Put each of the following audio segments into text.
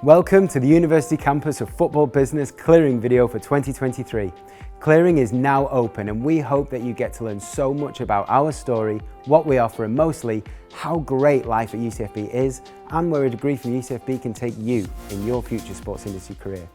Welcome to the University Campus of Football Business Clearing video for 2023. Clearing is now open and we hope that you get to learn so much about our story, what we offer and mostly how great life at UCFB is and where a degree from UCFB can take you in your future sports industry career.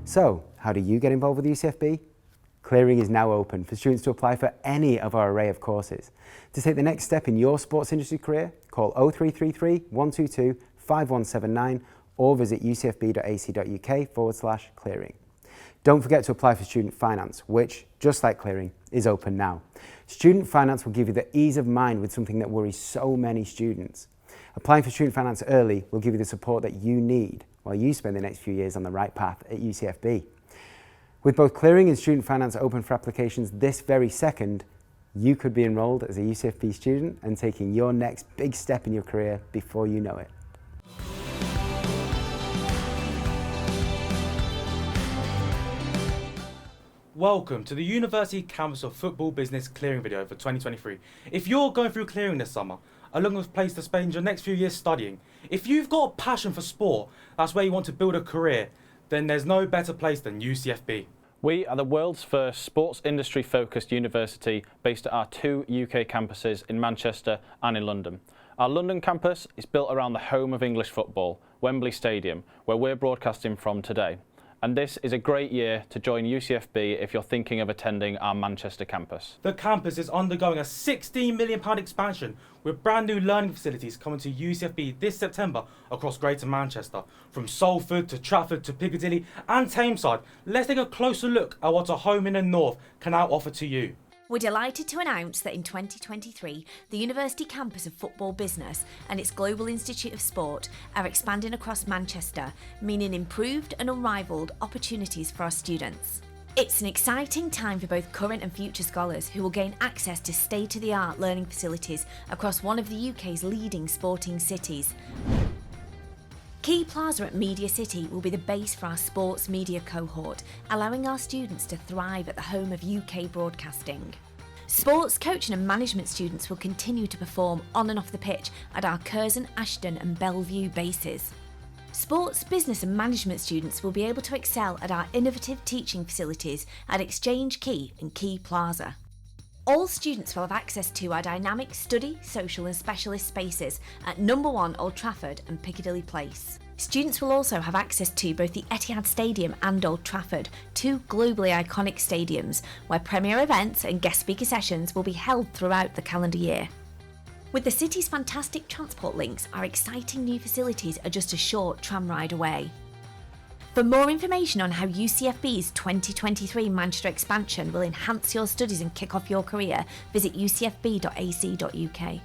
So, how do you get involved with UCFB? Clearing is now open for students to apply for any of our array of courses. To take the next step in your sports industry career, call 0333 122 5179 or visit ucfb.ac.uk/clearing. Don't forget to apply for student finance, which, just like clearing, is open now. Student finance will give you the ease of mind with something that worries so many students. Applying for student finance early will give you the support that you need while you spend the next few years on the right path at UCFB. With both clearing and student finance open for applications this very second, you could be enrolled as a UCFB student and taking your next big step in your career before you know it. Welcome to the University Campus of Football Business Clearing video for 2023. If you're going through clearing this summer, a long place to spend your next few years studying, if you've got a passion for sport, that's where you want to build a career, then there's no better place than UCFB. We are the world's first sports industry focused university based at our two UK campuses in Manchester and in London. Our London campus is built around the home of English football, Wembley Stadium, where we're broadcasting from today. And this is a great year to join UCFB if you're thinking of attending our Manchester campus. The campus is undergoing a £16 million expansion with brand new learning facilities coming to UCFB this September across Greater Manchester. From Salford to Trafford to Piccadilly and Tameside, let's take a closer look at what a home in the north can now offer to you. We're delighted to announce that in 2023, the University Campus of Football Business and its Global Institute of Sport are expanding across Manchester, meaning improved and unrivalled opportunities for our students. It's an exciting time for both current and future scholars who will gain access to state-of-the-art learning facilities across one of the UK's leading sporting cities. Key Plaza at Media City will be the base for our sports media cohort, allowing our students to thrive at the home of UK broadcasting. Sports coaching and management students will continue to perform on and off the pitch at our Curzon, Ashton and Bellevue bases. Sports, business and management students will be able to excel at our innovative teaching facilities at Exchange Quay and Key Plaza. All students will have access to our dynamic study, social and specialist spaces at No. 1 Old Trafford and Piccadilly Place. Students will also have access to both the Etihad Stadium and Old Trafford, two globally iconic stadiums, where premier events and guest speaker sessions will be held throughout the calendar year. With the city's fantastic transport links, our exciting new facilities are just a short tram ride away. For more information on how UCFB's 2023 Manchester expansion will enhance your studies and kick off your career, visit ucfb.ac.uk.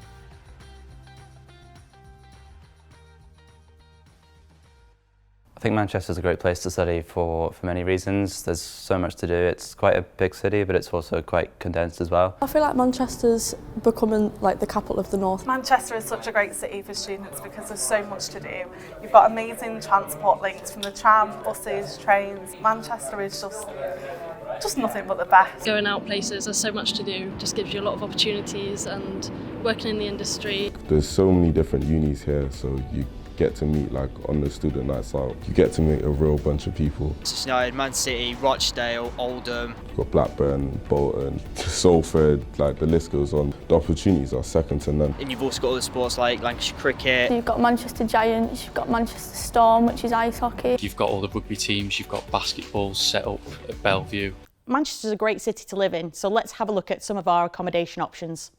think Manchester's a great place to study for many reasons. There's so much to do. It's quite a big city, but it's also quite condensed as well. I feel like Manchester's becoming like the capital of the north. Manchester is such a great city for students because there's so much to do. You've got amazing transport links from the tram, buses, trains. Manchester is just nothing but the best. Going out places, there's so much to do, just gives you a lot of opportunities, and working in the industry. There's so many different unis here, so you get to meet, like on the student nights out, you get to meet a real bunch of people. Man City, Rochdale, Oldham. You've got Blackburn, Bolton, Salford, like the list goes on. The opportunities are second to none. And you've also got other sports like Lancashire cricket. You've got Manchester Giants, you've got Manchester Storm, which is ice hockey. You've got all the rugby teams, you've got basketballs set up at Bellevue. Manchester's a great city to live in, so let's have a look at some of our accommodation options.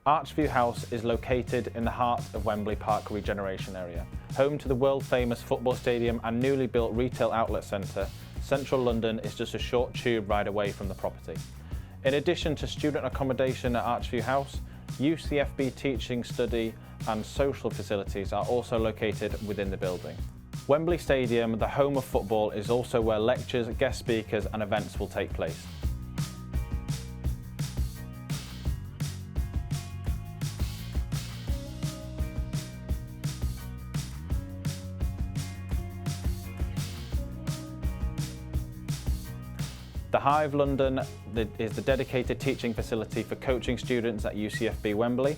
Archview House is located in the heart of Wembley Park regeneration area. Home to the world-famous football stadium and newly built retail outlet centre, central London is just a short tube ride away from the property. In addition to student accommodation at Archview House, UCFB teaching, study and social facilities are also located within the building. Wembley Stadium, the home of football, is also where lectures, guest speakers and events will take place. The Hive London is the dedicated teaching facility for coaching students at UCFB Wembley.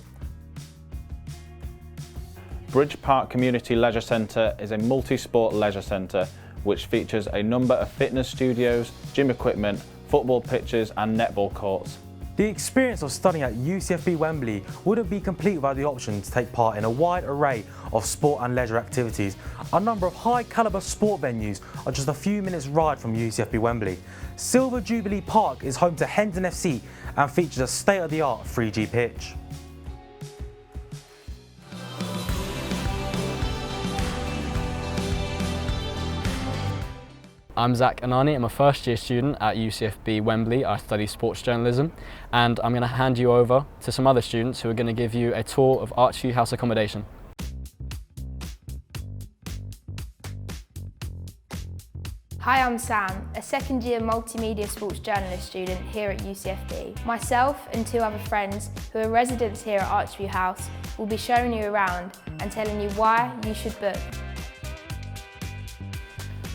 Bridge Park Community Leisure Centre is a multi-sport leisure centre which features a number of fitness studios, gym equipment, football pitches and netball courts. The experience of studying at UCFB Wembley wouldn't be complete without the option to take part in a wide array of sport and leisure activities. A number of high calibre sport venues are just a few minutes ride from UCFB Wembley. Silver Jubilee Park is home to Hendon FC and features a state-of-the-art 3G pitch. I'm Zach Anani, I'm a first year student at UCFB Wembley. I study sports journalism, and I'm going to hand you over to some other students who are going to give you a tour of Archview House accommodation. Hi, I'm Sam, a second year multimedia sports journalist student here at UCFB. Myself and two other friends who are residents here at Archview House will be showing you around and telling you why you should book.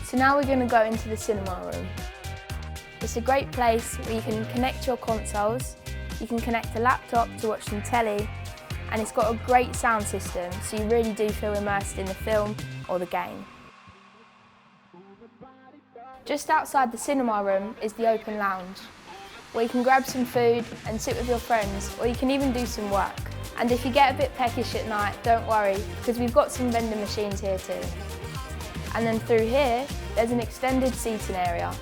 So now we're going to go into the cinema room. It's a great place where you can connect your consoles, you can connect a laptop to watch some telly, and it's got a great sound system, so you really do feel immersed in the film or the game. Just outside the cinema room is the open lounge, where you can grab some food and sit with your friends, or you can even do some work. And if you get a bit peckish at night, don't worry, because we've got some vending machines here too. And then through here, there's an extended seating area.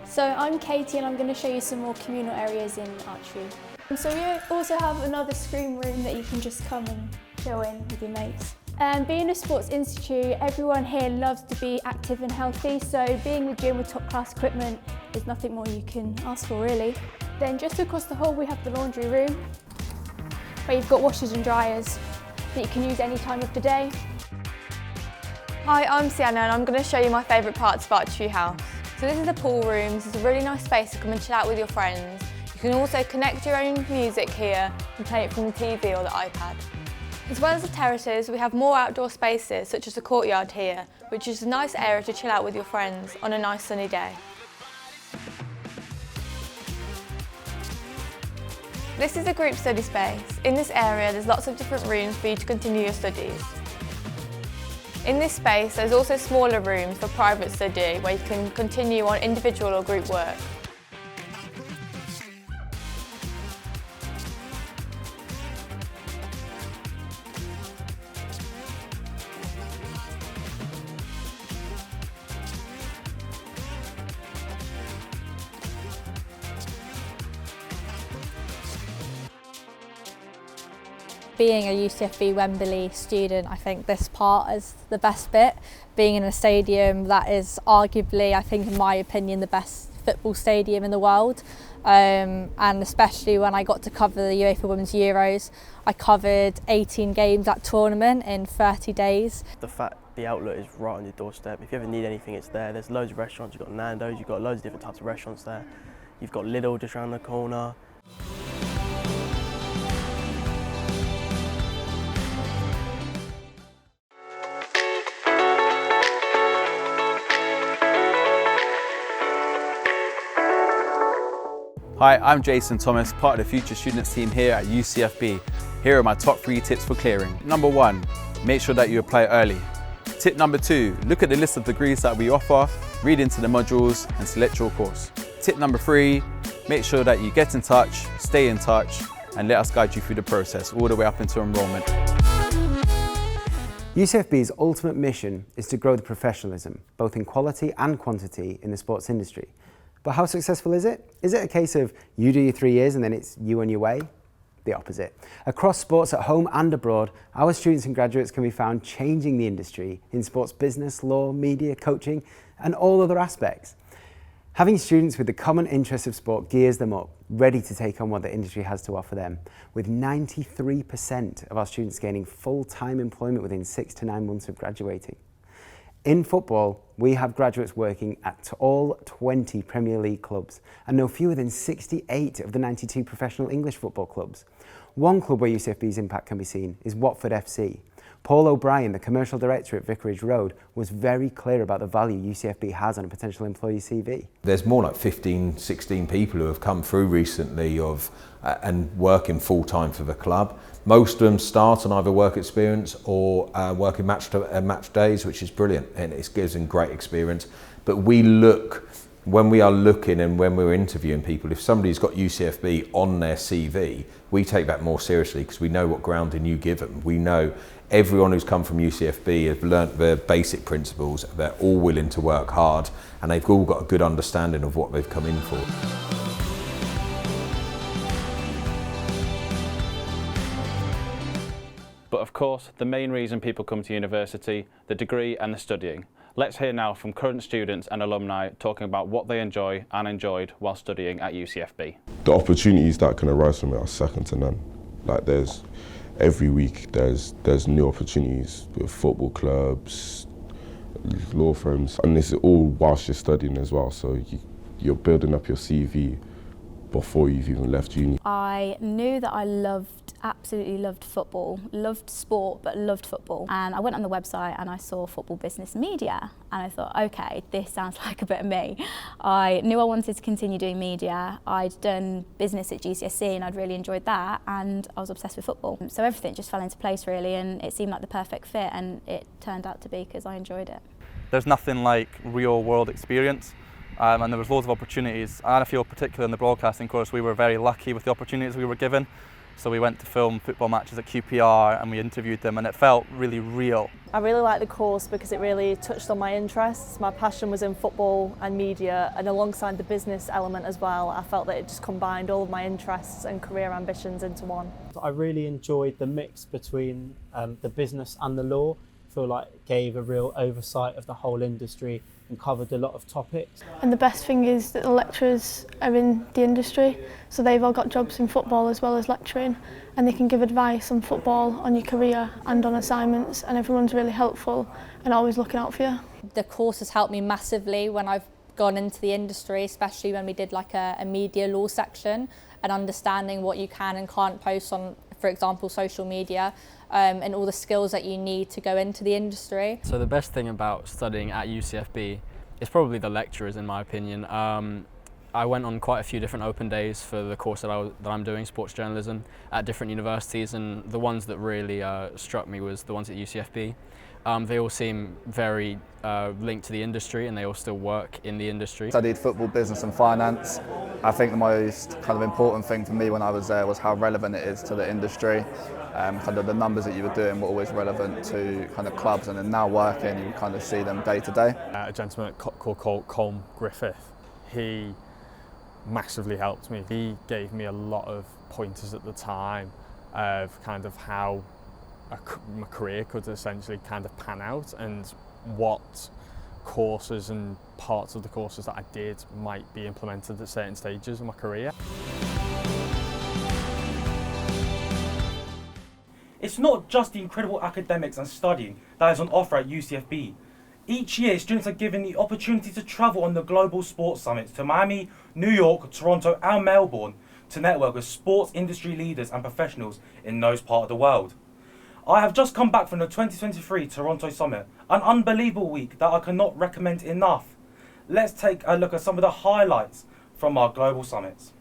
So I'm Katie and I'm going to show you some more communal areas in Archview. And so we also have another screen room that you can just come and chill in with your mates. Being a sports institute, everyone here loves to be active and healthy, so being in the gym with top class equipment is nothing more you can ask for really. Then just across the hall we have the laundry room, where you've got washers and dryers that you can use any time of the day. Hi, I'm Sienna and I'm going to show you my favourite parts of Archview House. So this is the pool rooms. It's a really nice space to come and chill out with your friends. You can also connect your own music here and play it from the TV or the iPad. As well as the terraces, we have more outdoor spaces such as the courtyard here, which is a nice area to chill out with your friends on a nice sunny day. This is a group study space. In this area there's lots of different rooms for you to continue your studies. In this space there's also smaller rooms for private study where you can continue on individual or group work. Being a UCFB Wembley student, I think this part is the best bit. Being in a stadium that is arguably, I think in my opinion, the best football stadium in the world. And especially when I got to cover the UEFA Women's Euros, I covered 18 games at tournament in 30 days. The fact the outlet is right on your doorstep. If you ever need anything, it's there. There's loads of restaurants. You've got Nando's, you've got loads of different types of restaurants there. You've got Lidl just around the corner. Hi, I'm Jason Thomas, part of the Future Students team here at UCFB. Here are my top 3 tips for clearing. Number 1, make sure that you apply early. Tip number 2, look at the list of degrees that we offer, read into the modules and select your course. Tip number 3, make sure that you get in touch, stay in touch and let us guide you through the process all the way up into enrolment. UCFB's ultimate mission is to grow the professionalism, both in quality and quantity in the sports industry. But how successful is it? Is it a case of you do your 3 years and then it's you on your way? The opposite. Across sports at home and abroad, our students and graduates can be found changing the industry in sports business, law, media, coaching, and all other aspects. Having students with the common interest of sport gears them up, ready to take on what the industry has to offer them, with 93% of our students gaining full-time employment within 6 to 9 months of graduating. In football, we have graduates working at all 20 Premier League clubs and no fewer than 68 of the 92 professional English football clubs. One club where UCFB's impact can be seen is Watford FC. Paul O'Brien, the commercial director at Vicarage Road, was very clear about the value UCFB has on a potential employee's CV. There's more like 15, 16 people who have come through recently and working full time for the club. Most of them start on either work experience or working match days, which is brilliant and it gives them great experience. But when we are looking and when we're interviewing people, if somebody's got UCFB on their CV, we take that more seriously because we know what grounding you give them. We know everyone who's come from UCFB has learnt the basic principles, they're all willing to work hard and they've all got a good understanding of what they've come in for. But of course, the main reason people come to university, the degree and the studying. Let's hear now from current students and alumni talking about what they enjoy and enjoyed while studying at UCFB. The opportunities that can arise from it are second to none. Like every week there's new opportunities with football clubs, law firms, and this is all whilst you're studying as well. So you're building up your CV before you've even left uni. I knew that I absolutely loved football, loved sport, but loved football. And I went on the website and I saw football business media and I thought, okay, this sounds like a bit of me. I knew I wanted to continue doing media. I'd done business at GCSE and I'd really enjoyed that and I was obsessed with football. So everything just fell into place really and it seemed like the perfect fit and it turned out to be because I enjoyed it. There's nothing like real world experience. And there was loads of opportunities, and I feel particularly in the broadcasting course we were very lucky with the opportunities we were given. So we went to film football matches at QPR and we interviewed them and it felt really real. I really liked the course because it really touched on my interests. My passion was in football and media, and alongside the business element as well, I felt that it just combined all of my interests and career ambitions into one. I really enjoyed the mix between the business and the law. I feel like it gave a real oversight of the whole industry and covered a lot of topics. And the best thing is that the lecturers are in the industry, so they've all got jobs in football as well as lecturing, and they can give advice on football, on your career and on assignments, and everyone's really helpful and always looking out for you. The course has helped me massively when I've gone into the industry, especially when we did like a media law section and understanding what you can and can't post on, for example, social media. And all the skills that you need to go into the industry. So the best thing about studying at UCFB is probably the lecturers, in my opinion. I went on quite a few different open days for the course that I'm doing, sports journalism, at different universities, and the ones that really struck me was the ones at UCFB. They all seem very linked to the industry, and they all still work in the industry. I studied football, business and finance. I think the most kind of important thing for me when I was there was how relevant it is to the industry. Kind of the numbers that you were doing were always relevant to kind of clubs, and then now working you kind of see them day to day. A gentleman called Colm Griffith, he massively helped me. He gave me a lot of pointers at the time of kind of how my career could essentially kind of pan out, and what courses and parts of the courses that I did might be implemented at certain stages of my career. It's not just the incredible academics and studying that is on offer at UCFB. Each year, students are given the opportunity to travel on the global sports summits to Miami, New York, Toronto and Melbourne to network with sports industry leaders and professionals in those parts of the world. I have just come back from the 2023 Toronto Summit, an unbelievable week that I cannot recommend enough. Let's take a look at some of the highlights from our global summits.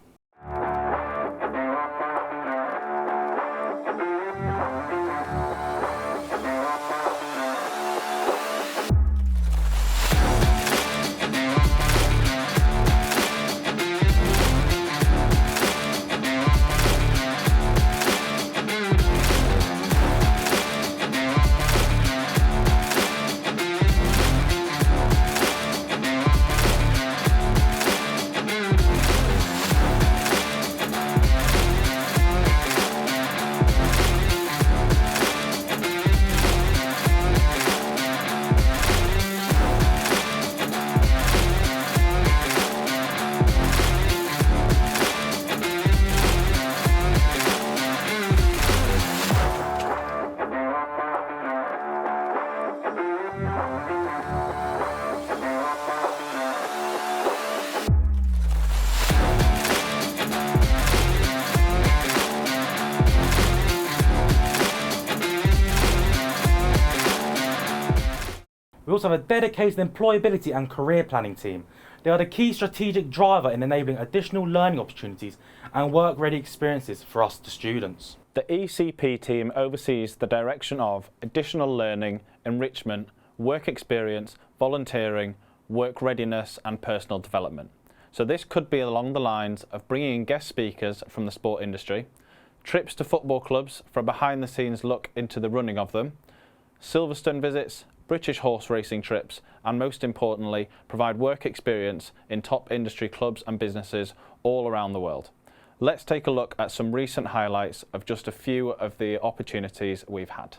We also have a dedicated employability and career planning team. They are the key strategic driver in enabling additional learning opportunities and work-ready experiences for us, the students. The ECP team oversees the direction of additional learning, enrichment, work experience, volunteering, work readiness and personal development. So this could be along the lines of bringing in guest speakers from the sport industry, trips to football clubs for a behind-the-scenes look into the running of them, Silverstone visits, British horse racing trips, and most importantly, provide work experience in top industry clubs and businesses all around the world. Let's take a look at some recent highlights of just a few of the opportunities we've had.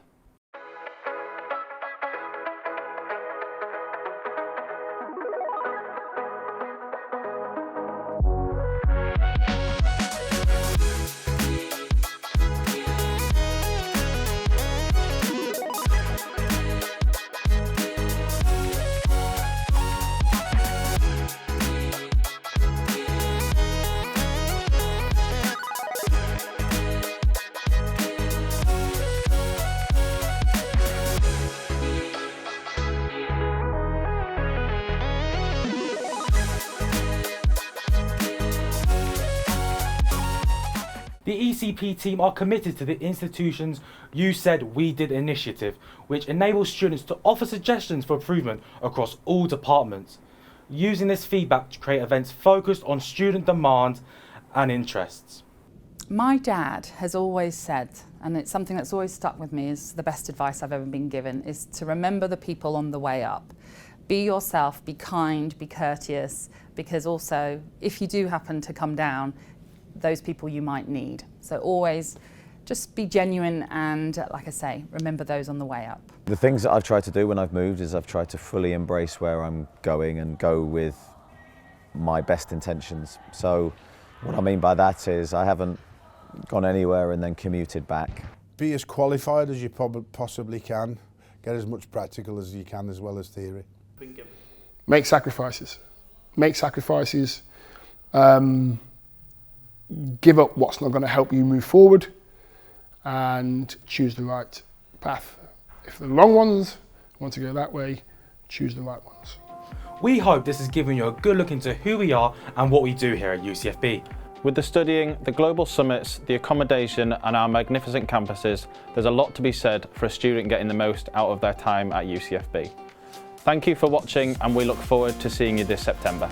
The ECP team are committed to the institution's You Said We Did initiative, which enables students to offer suggestions for improvement across all departments, using this feedback to create events focused on student demand and interests. My dad has always said, and it's something that's always stuck with me, is the best advice I've ever been given, is to remember the people on the way up. Be yourself, be kind, be courteous, because also if you do happen to come down, those people you might need. So always just be genuine and, like I say, remember those on the way up. The things that I've tried to do when I've moved is I've tried to fully embrace where I'm going and go with my best intentions. So what I mean by that is I haven't gone anywhere and then commuted back. Be as qualified as you possibly can. Get as much practical as you can as well as theory. Make sacrifices. Make sacrifices. Give up what's not going to help you move forward and choose the right path. If the wrong ones want to go that way, choose the right ones. We hope this has given you a good look into who we are and what we do here at UCFB. With the studying, the global summits, the accommodation and our magnificent campuses, there's a lot to be said for a student getting the most out of their time at UCFB. Thank you for watching and we look forward to seeing you this September.